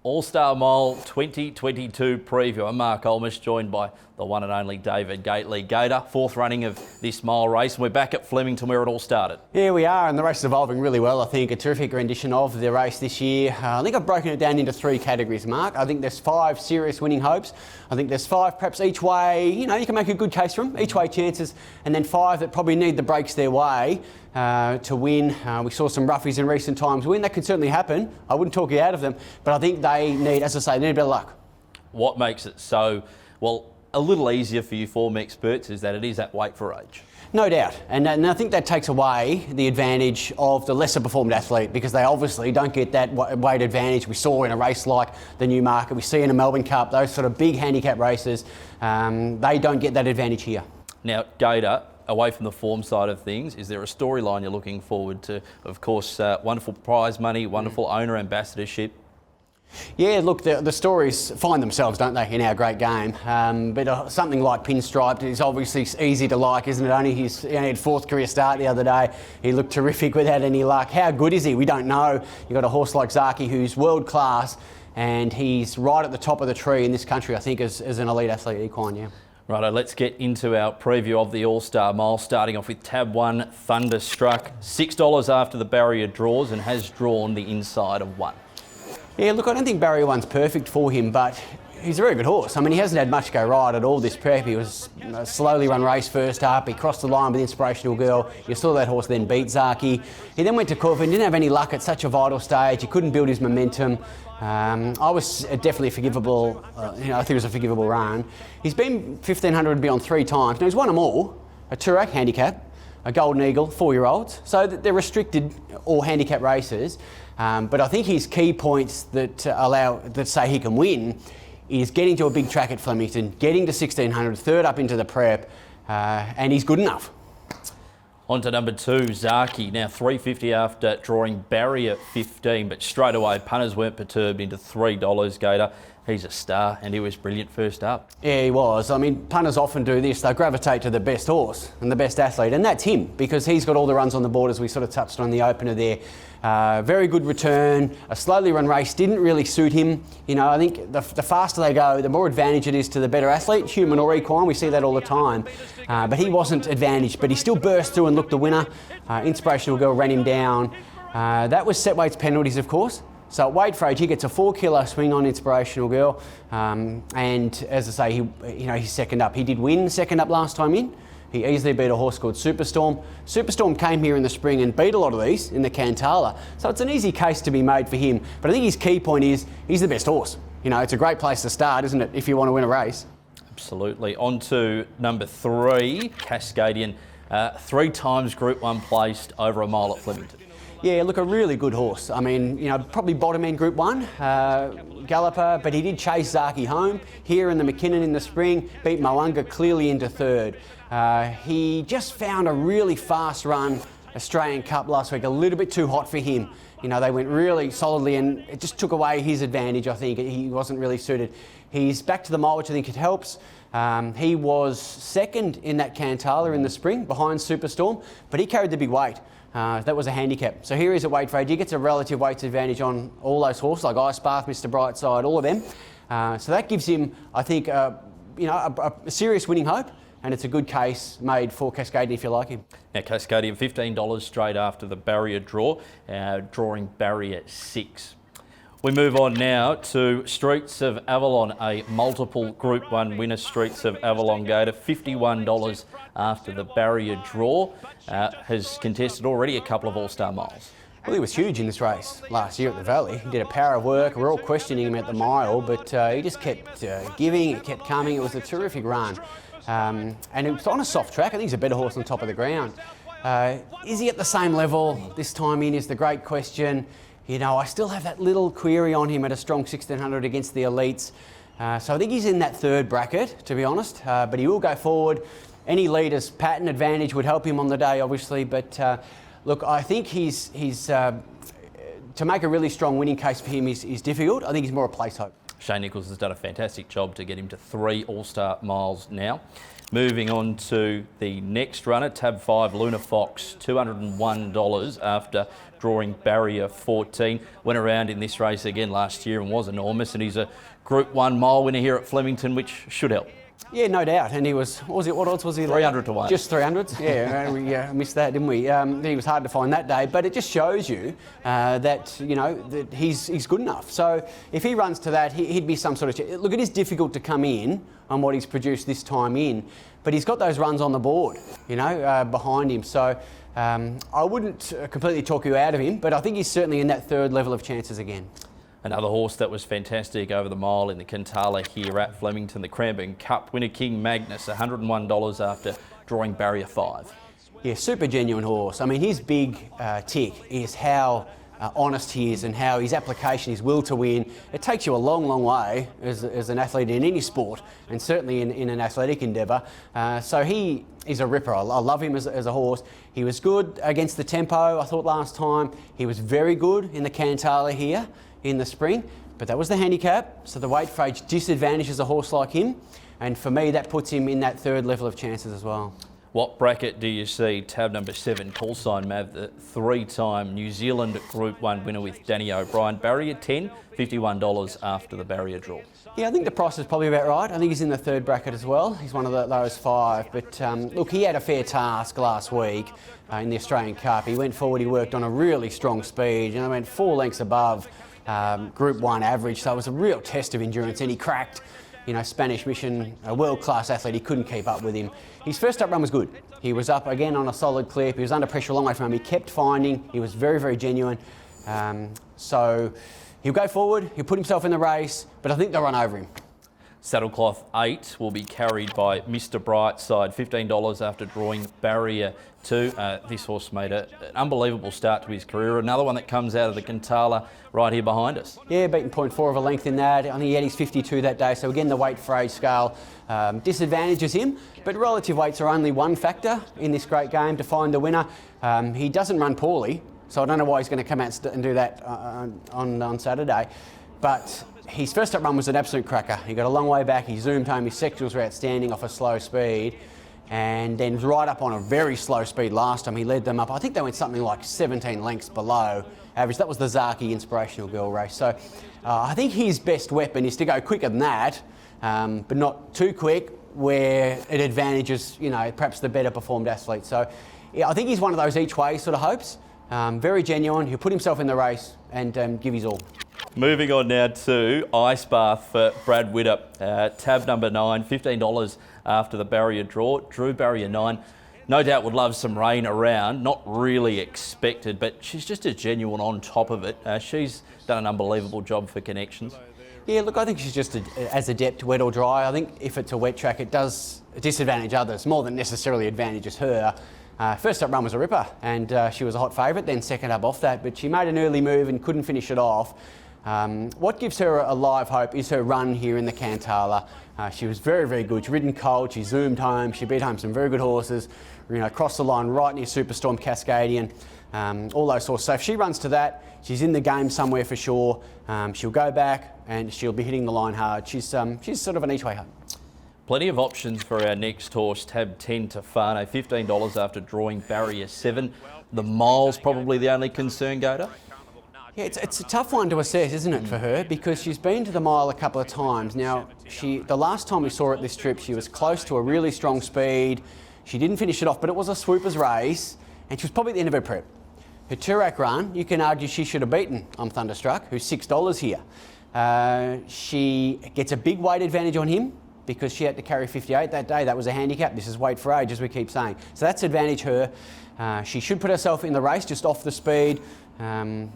All-Star Mile 2022 preview. I'm Marc Ohlmus, joined by the one and only David Gately. Gator, fourth running of this mile race, and we're back at Flemington where it all started. Yeah, we are, and the race is evolving really well. I think a terrific rendition of the race this year. I think I've broken it down into three categories, Mark. I think there's 5 serious winning hopes. I think there's 5 perhaps each way, you can make a good case for them, each way chances, and then 5 that probably need the breaks their way to win. We saw some roughies in recent times win. That could certainly happen. I wouldn't talk you out of them, but I think they need, as I say, they need a bit of luck. What makes it so, well, a little easier for you form experts is that it is at weight for age. No doubt, and I think that takes away the advantage of the lesser performed athlete, because they obviously don't get that weight advantage we saw in a race like the Newmarket, we see in a Melbourne Cup, those sort of big handicap races. They don't get that advantage here. Now, Gator, away from the form side of things, is there a storyline you're looking forward to? Of course, wonderful prize money, wonderful owner ambassadorship. Yeah, look, the stories find themselves, don't they, in our great game. But something like Pinstriped is obviously easy to like, isn't it? He had 4th career start the other day. He looked terrific without any luck. How good is he? We don't know. You've got a horse like Zaki who's world class, and he's right at the top of the tree in this country, I think, as an elite athlete equine, yeah. Righto, let's get into our preview of the All-Star Mile, starting off with tab 1, Thunderstruck. $6 after the barrier draws and has drawn the inside of 1. Yeah, look, I don't think barrier 1's perfect for him, but he's a very good horse. I mean, he hasn't had much go right at all this prep. He was a slowly run race first up. He crossed the line with Inspirational Girl. You saw that horse then beat Zaki. He then went to Corvin, didn't have any luck at such a vital stage. He couldn't build his momentum. I was definitely forgivable. I think it was a forgivable run. He's been 1500 and beyond 3 times. Now, he's won them all. A Toorak handicap, a Golden Eagle, 4-year-olds. So they're restricted all handicap races. But I think his key points that say he can win is getting to a big track at Flemington, getting to 1600, 3rd up into the prep, and he's good enough. On to number 2, Zaki. Now $3.50 after drawing barrier 15, but straight away punters weren't perturbed into $3, Gator. He's a star, and he was brilliant first up. Yeah, he was. I mean, punters often do this. They gravitate to the best horse and the best athlete, and that's him, because he's got all the runs on the board, as we sort of touched on the opener there. Very good return. A slowly run race didn't really suit him. I think the faster they go, the more advantage it is to the better athlete, human or equine. We see that all the time. But he wasn't advantaged, but he still burst through and looked the winner. Inspirational Girl ran him down. That was set weights penalties, of course. So at weight for age, he gets a 4-kilo swing on Inspirational Girl, and as I say, he's second up. He did win second up last time in. He easily beat a horse called Superstorm. Superstorm came here in the spring and beat a lot of these in the Cantala, so it's an easy case to be made for him. But I think his key point is he's the best horse. It's a great place to start, isn't it, if you want to win a race? Absolutely. On to number 3, Cascadian. 3 times Group 1 placed over a mile at Flemington. Yeah, look, a really good horse. I mean, probably bottom end Group 1, galloper, but he did chase Zaki home here in the McKinnon in the spring, beat Moanga clearly into 3rd. He just found a really fast run Australian Cup last week, a little bit too hot for him. They went really solidly and it just took away his advantage, I think. He wasn't really suited. He's back to the mile, which I think it helps. He was second in that Cantala in the spring behind Superstorm, but he carried the big weight. That was a handicap. So here is at weight for age. He gets a relative weights advantage on all those horses, like Ice Bath, Mr. Brightside, all of them. So that gives him, I think, a serious winning hope, and it's a good case made for Cascadian if you like him. Now Cascadian, $15 straight after the barrier draw, drawing barrier 6. We move on now to Streets of Avalon, a multiple Group 1 winner. Streets of Avalon Gator, $51 after the barrier draw. Has contested already a couple of All-Star miles. Well, he was huge in this race last year at the Valley. He did a power of work. We're all questioning him at the mile, but he just kept giving, it kept coming. It was a terrific run. And it was on a soft track. I think he's a better horse on top of the ground. Is he at the same level this time in is the great question. I still have that little query on him at a strong 1600 against the elites. So I think he's in that 3rd bracket, to be honest, but he will go forward. Any leader's pattern advantage would help him on the day, obviously, but look, I think he's to make a really strong winning case for him is difficult. I think he's more a place hope. Shane Nichols has done a fantastic job to get him to 3 All-Star miles now. Moving on to the next runner, tab 5, LUNAR Fox, $201 after drawing barrier 14. Went around in this race again last year and was enormous, and he's a Group 1 mile winner here at Flemington, which should help. Yeah, no doubt. And he was, what odds was he? 300 to 1. Just 300s? Yeah, we missed that, didn't we? He was hard to find that day, but it just shows you that, you know, that he's good enough. So if he runs to that, he'd be some sort of... Look, it is difficult to come in on what he's produced this time in, but he's got those runs on the board, you know, behind him. So I wouldn't completely talk you out of him, but I think he's certainly in that third level of chances again. Another horse that was fantastic over the mile in the Cantala here at Flemington, the Cranbourne Cup winner, King Magnus, $101 after drawing barrier 5. Yeah, super genuine horse. I mean, his big tick is how honest he is and how his application, his will to win. It takes you a long, long way as an athlete in any sport, and certainly in an athletic endeavour. So he's a ripper. I love him as a horse. He was good against the tempo, I thought, last time. He was very good in the Cantala here in the spring, but that was the handicap, so the weight for age disadvantages a horse like him, and for me that puts him in that third level of chances as well. What bracket do you see tab number 7, CALLSIGN Mav, the 3-time New Zealand Group 1 winner with Danny O'Brien, barrier 10, $51 after the barrier draw? Yeah, I think the price is probably about right. I think he's in the third bracket as well. He's one of those 5. But look, he had a fair task last week in the Australian Cup. He went forward, he worked on a really strong speed, you know, went 4 lengths above Group 1 average, so it was a real test of endurance, and he cracked, you know, Spanish Mission, a world-class athlete. He couldn't keep up with him. His first up run was good. He was up again on a solid clip. He was under pressure a long way from him. He kept finding. He was very, very genuine. So he'll go forward, he'll put himself in the race, but I think they'll run over him. Saddlecloth 8 will be carried by Mr. Brightside, $15 after drawing barrier 2. This horse made an unbelievable start to his career. Another one that comes out of the Cantala right here behind us. Yeah, beaten 0.4 of a length in that. I think he had his 52 that day. So again, the weight for age scale disadvantages him, but relative weights are only one factor in this great game to find the winner. He doesn't run poorly, so I don't know why he's going to come out and do that on Saturday. But his first up run was an absolute cracker. He got a long way back, he zoomed home, his sectionals were outstanding off a slow speed, and then right up on a very slow speed last time. He led them up, I think they went something like 17 lengths below average. That was the Zaki Inspirational Girl race. So I think his best weapon is to go quicker than that, but not too quick where it advantages, you know, perhaps the better performed athlete. So yeah, I think he's one of those each way sort of hopes. Very genuine, he'll put himself in the race and give his all. Moving on now to Ice Bath for Brad Widdop, tab number 9, $15 after the barrier draw. Drew barrier 9. No doubt would love some rain around, not really expected, but she's just as genuine on top of it. She's done an unbelievable job for connections. Yeah, look, I think she's just as adept, wet or dry. I think if it's a wet track, it does disadvantage others more than necessarily advantages her. First up run was a ripper, and she was a hot favourite, then second up off that, but she made an early move and couldn't finish it off. What gives her a live hope is her run here in the Cantala. She was very, very good. She'd ridden cold, she zoomed home, she beat home some very good horses, you know, crossed the line right near Superstorm, Cascadian, all those horses. So if she runs to that, she's in the game somewhere for sure. She'll go back and she'll be hitting the line hard. She's sort of an each way hope. Plenty of options for our next horse, tab 10 Tofano, $15 after drawing barrier 7. The mile's probably the only concern, Gator. Yeah, it's a tough one to assess, isn't it, for her, because she's been to the mile a couple of times. Now, the last time we saw her at this trip, she was close to a really strong speed. She didn't finish it off, but it was a swoopers race, and she was probably at the end of her prep. Her Turak run, you can argue she should have beaten Thunderstruck, who's $6 here. She gets a big weight advantage on him because she had to carry 58 that day. That was a handicap. This is weight for age, as we keep saying. So that's advantage her. She should put herself in the race just off the speed. You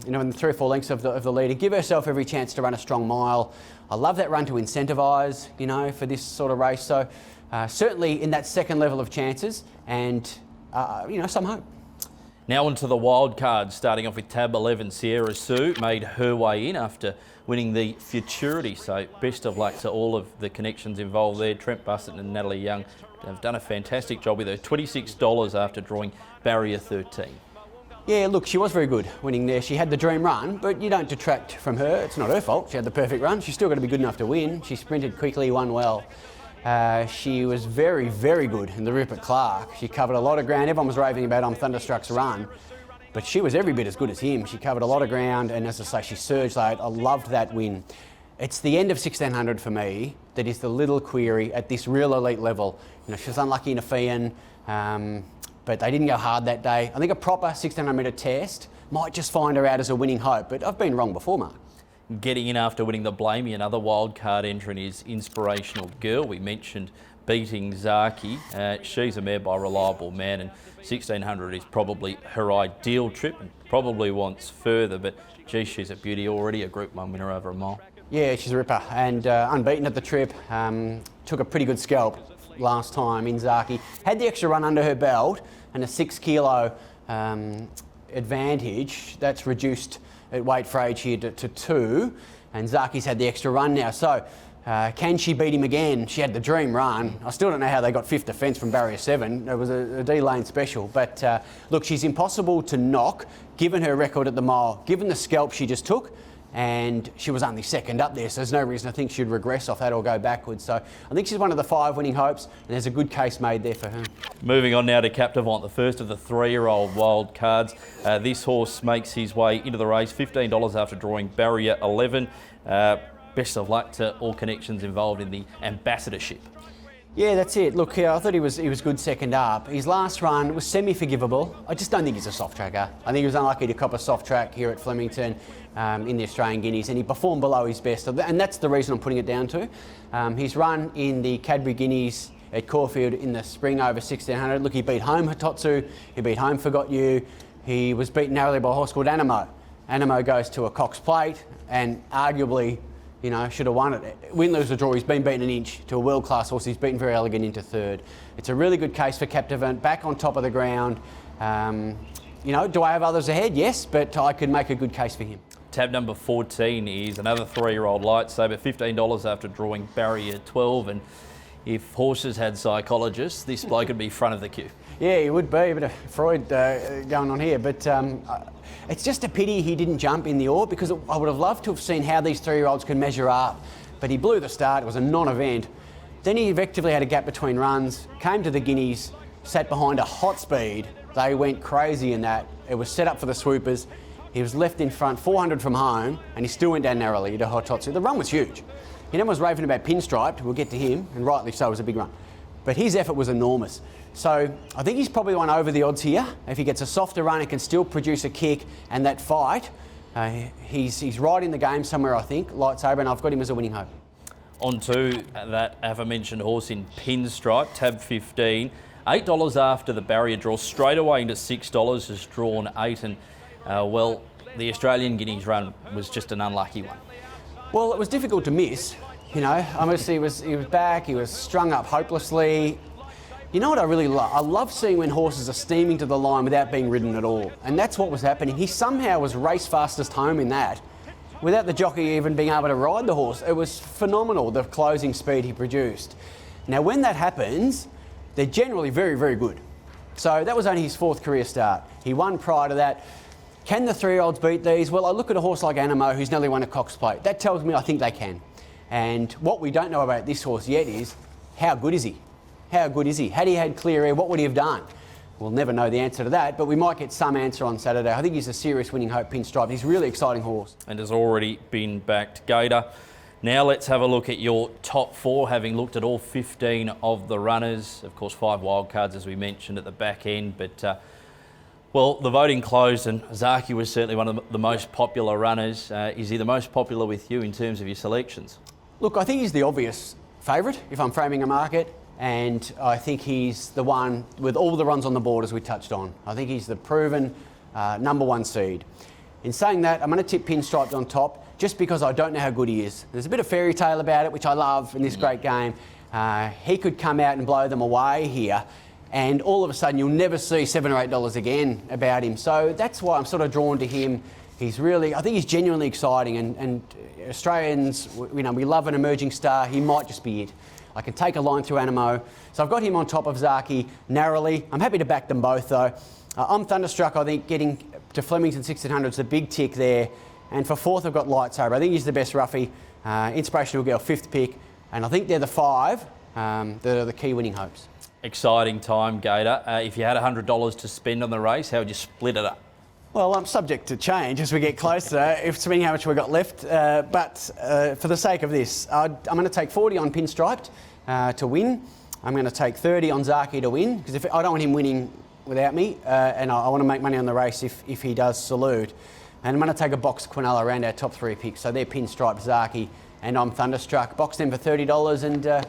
know, in the 3 or 4 lengths of the leader, give herself every chance to run a strong mile. I love that run to incentivise, you know, for this sort of race. So certainly in that second level of chances, and you know, some hope. Now onto the wild cards, starting off with tab 11, Sierra Sue made her way in after winning the Futurity. So best of luck to all of the connections involved there. Trent Bussett and Natalie Young have done a fantastic job with her. $26 after drawing barrier 13. Yeah, look, she was very good winning there. She had the dream run, but you don't detract from her. It's not her fault. She had the perfect run. She's still got to be good enough to win. She sprinted quickly, won well. She was very, very good in the Rupert Clark. She covered a lot of ground. Everyone was raving about Thunderstruck's run, but she was every bit as good as him. She covered a lot of ground, and as I say, she surged late. I loved that win. It's the end of 1600 for me that is the little query at this real elite level. You know, she was unlucky in a Fian, but they didn't go hard that day. I think a proper 1600 metre test might just find her out as a winning hope, but I've been wrong before, Mark. Getting in after winning the Blamey, another wildcard entrant is Inspirational Girl. We mentioned beating Zaki. She's a mare by Reliable Man, and 1600 is probably her ideal trip and probably wants further, but gee, she's a beauty already, a Group 1 winner over a mile. Yeah, she's a ripper and unbeaten at the trip. Took a pretty good scalp last time in Zaki. Had the extra run under her belt and a 6 kilo advantage. That's reduced at weight for age here to 2, and Zaki's had the extra run now. So can she beat him again? She had the dream run. I still don't know how they got 5th defence from barrier 7. It was a D-lane special. But look, she's impossible to knock, given her record at the mile, given the scalp she just took, and she was only second up there, so there's no reason I think she'd regress off that or go backwards. So I think she's one of the 5 winning hopes, and there's a good case made there for her. Moving on now to Captivant, the first of the 3-year-old wild cards. This horse makes his way into the race, $15 after drawing barrier 11. Best of luck to all connections involved in the ambassadorship. Yeah, that's it. Look, I thought he was good second up. His last run was semi-forgivable. I just don't think he's a soft tracker. I think he was unlucky to cop a soft track here at Flemington in the Australian Guineas, and he performed below his best. And that's the reason I'm putting it down to. His run in the Cadbury Guineas at Caulfield in the spring over 1600. Look, he beat home Hitotsu, he beat home Forgot You. He was beaten narrowly by a horse called Animo. Animo goes to a Cox Plate and arguably, you know, should have won it. Win, lose or draw, he's been beaten an inch to a world-class horse. He's beaten Very Elegant into 3rd. It's a really good case for Captivant, back on top of the ground. You know, do I have others ahead? Yes, but I could make a good case for him. Tab number 14 is another 3-year-old Lightsaber, $15 after drawing barrier 12. And if horses had psychologists, this bloke would be front of the queue. Yeah, he would be, a bit of Freud going on here. But it's just a pity he didn't jump in the Ore, because I would have loved to have seen how these 3-year-olds can measure up. But he blew the start, it was a non-event. Then he effectively had a gap between runs, came to the Guineas, sat behind a hot speed. They went crazy in that. It was set up for the swoopers. He was left in front, 400 from home, and he still went down narrowly to Hitotsu. The run was huge. He then was raving about Pinstriped, we'll get to him, and rightly so, it was a big run. But his effort was enormous. So I think he's probably one over the odds here. If he gets a softer run and can still produce a kick and that fight, he's right in the game somewhere, I think, Lightsaber, and I've got him as a winning hope. On to that aforementioned horse in Pinstripe, tab 15. $8 after the barrier draw, straight away into $6, has drawn 8, and well, the Australian Guineas run was just an unlucky one. Well, it was difficult to miss, you know. Obviously, he was back, he was strung up hopelessly. You know what I really love? I love seeing when horses are steaming to the line without being ridden at all. And that's what was happening. He somehow was race fastest home in that, without the jockey even being able to ride the horse. It was phenomenal, the closing speed he produced. Now, when that happens, they're generally very, very good. So that was only his 4th career start. He won prior to that. Can the 3-year-olds beat these? Well, I look at a horse like Animo, who's nearly won a Cox Plate. That tells me I think they can. And what we don't know about this horse yet is, how good is he? How good is he? Had he had clear air, what would he have done? We'll never know the answer to that, but we might get some answer on Saturday. I think he's a serious winning hope, Pinstripe. He's a really exciting horse. And has already been backed, Gator. Now let's have a look at your top 4, having looked at all 15 of the runners. Of course, 5 wildcards, as we mentioned at the back end, but well, the voting closed, and Zaki was certainly one of the most popular runners. Is he the most popular with you in terms of your selections? Look, I think he's the obvious favourite, if I'm framing a market. And I think he's the one with all the runs on the board, as we touched on. I think he's the proven number 1 seed. In saying that, I'm going to tip Pinstriped on top, just because I don't know how good he is. There's a bit of fairy tale about it, which I love in this great game. He could come out and blow them away here, and all of a sudden you'll never see $7 or $8 again about him. So that's why I'm sort of drawn to him. He's really, I think he's genuinely exciting, and Australians, you know, we love an emerging star. He might just be it. I can take a line through Animo. So I've got him on top of Zaki narrowly. I'm happy to back them both though. I'm Thunderstruck. I think getting to Flemington 1600 is a big tick there. And for 4th, I've got Lightsaber. I think he's the best roughie. Inspirational Girl, 5th pick. And I think they're the 5 that are the key winning hopes. Exciting time, Gator. If you had $100 to spend on the race, how would you split it up? Well, I'm subject to change as we get closer, if depending how much we've got left. But for the sake of this, I'm going to take 40 on Pinstriped to win. I'm going to take 30 on Zaki to win, because I don't want him winning without me, and I want to make money on the race if he does salute. And I'm going to take a box Quinella around our top 3 picks. So they're Pinstriped, Zaki, and I'm Thunderstruck. Box them for $30 and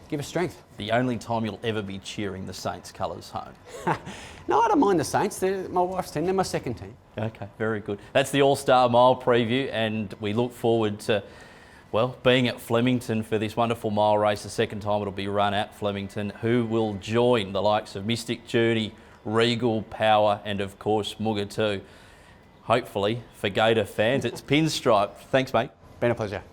give us strength. The only time you'll ever be cheering the Saints colours home. No, I don't mind the Saints. They're my wife's team. They're my second team. Okay, very good. That's the All-Star Mile preview, and we look forward to, well, being at Flemington for this wonderful mile race. The second time it'll be run at Flemington. Who will join the likes of Mystic Journey, Regal, Power, and of course Mugatoo. Hopefully, for Gator fans, it's Pinstripe. Thanks, mate. Been a pleasure.